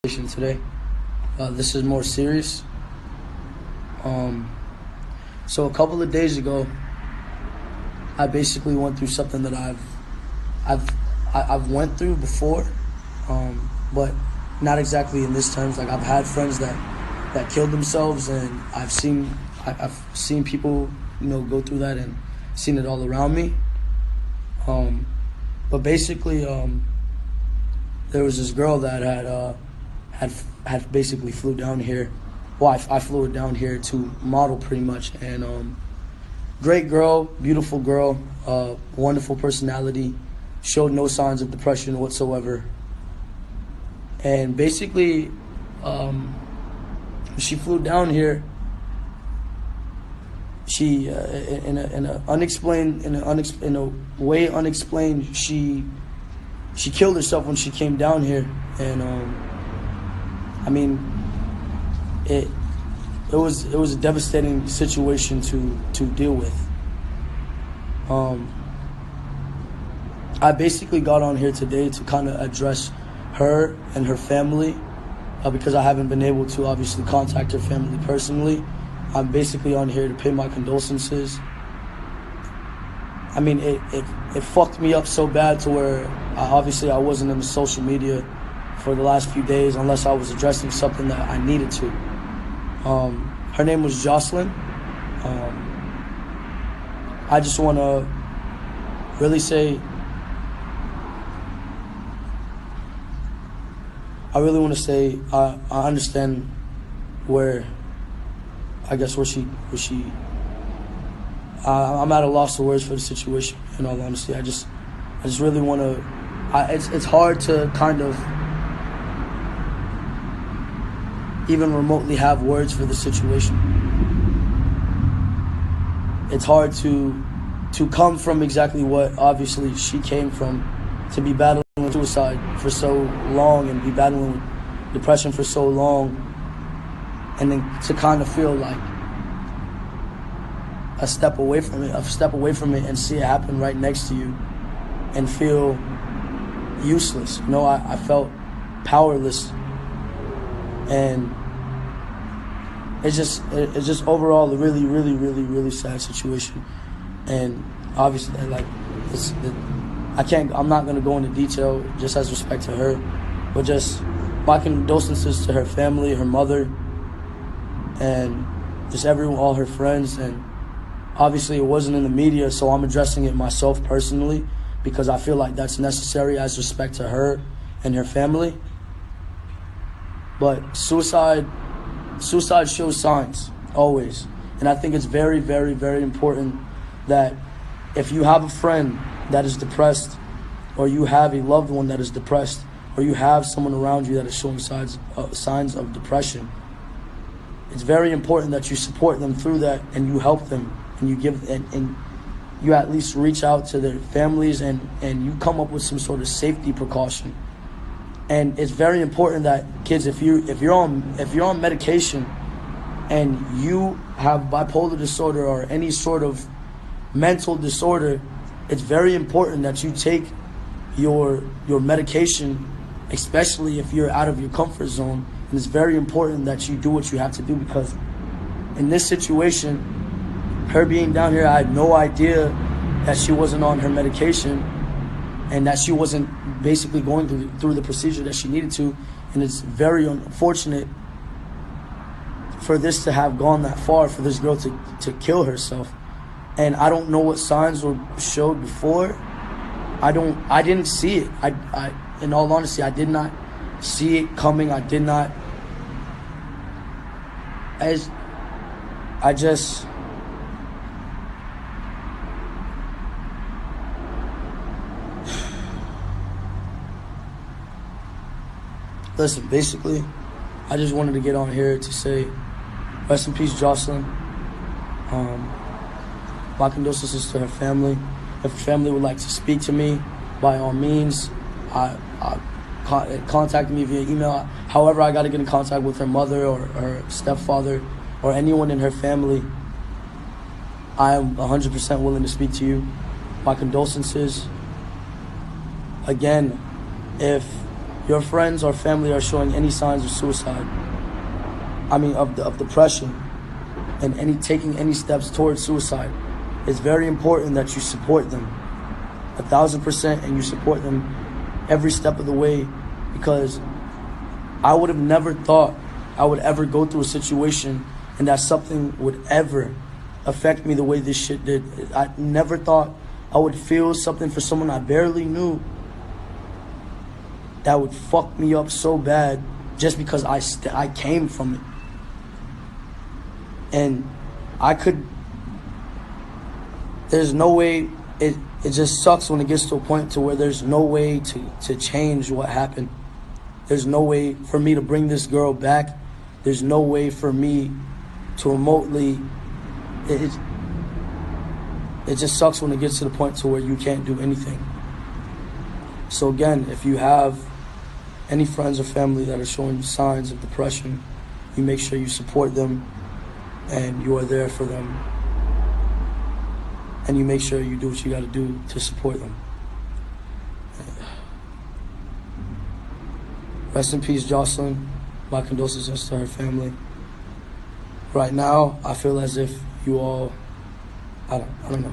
today. This is more serious. So a couple of days ago, I basically went through something that I've went through before, but not exactly in this terms. Like, I've had friends that killed themselves, and I've seen people, go through that and seen it all around me. But basically, there was this girl that had basically flew down here. Well, I flew her down here to model pretty much, and great girl, beautiful girl, wonderful personality, showed no signs of depression whatsoever. And basically, she flew down here. She, in a way unexplained, she killed herself when she came down here, and I mean, it was a devastating situation to deal with. I basically got on here today to kind of address her and her family, because I haven't been able to obviously contact her family personally. I'm basically on here to pay my condolences. I mean, it fucked me up so bad to where obviously I wasn't in the social media for the last few days unless I was addressing something that I needed to. Her name was Jocelyn. I just want to really say, I understand where she, I'm at a loss of words for the situation, in all honesty. I just really want to, it's hard to kind of even remotely have words for the situation. It's hard to come from exactly what obviously she came from, to be battling with suicide for so long and be battling with depression for so long, and then to kind of feel like a step away from it and see it happen right next to you and feel useless. I felt powerless, and it's just overall a really, really, really, really sad situation. And obviously, I'm not gonna go into detail just as respect to her, but just my condolences to her family, her mother, and just all her friends. And obviously it wasn't in the media, so I'm addressing it myself personally because I feel like that's necessary as respect to her and her family. But suicide shows signs, always. And I think it's very, very, very important that if you have a friend that is depressed, or you have a loved one that is depressed, or you have someone around you that is showing signs of depression, it's very important that you support them through that, and you help them, and you give, and you at least reach out to their families, and you come up with some sort of safety precaution. And it's very important that kids, if you're on medication and you have bipolar disorder or any sort of mental disorder, it's very important that you take your medication, especially if you're out of your comfort zone. And it's very important that you do what you have to do, because in this situation, her being down here, I had no idea that she wasn't on her medication and that she wasn't basically going through the procedure that she needed to. And it's very unfortunate for this to have gone that far, for this girl to kill herself. And I don't know what signs were showed before. I didn't see it. I in all honesty, I did not see it coming. I did not. Listen, basically, I just wanted to get on here to say, rest in peace, Jocelyn. My condolences to her family. If her family would like to speak to me, by all means, contact me via email. However, I got to get in contact with her mother or her stepfather or anyone in her family. I am 100% willing to speak to you. My condolences. Again, if your friends or family are showing any signs of suicide, of depression, and taking any steps towards suicide, it's very important that you support them 1,000%, and you support them every step of the way, because I would have never thought I would ever go through a situation and that something would ever affect me the way this shit did. I never thought I would feel something for someone I barely knew that would fuck me up so bad just because I came from it. And there's no way, it just sucks when it gets to a point to where there's no way to change what happened. There's no way for me to bring this girl back. There's no way for me to remotely, it just sucks when it gets to the point to where you can't do anything. So again, if you have any friends or family that are showing signs of depression, you make sure you support them and you are there for them. And you make sure you do what you gotta do to support them. Rest in peace, Jocelyn. My condolences to her family. Right now, I feel as if you all, I don't know.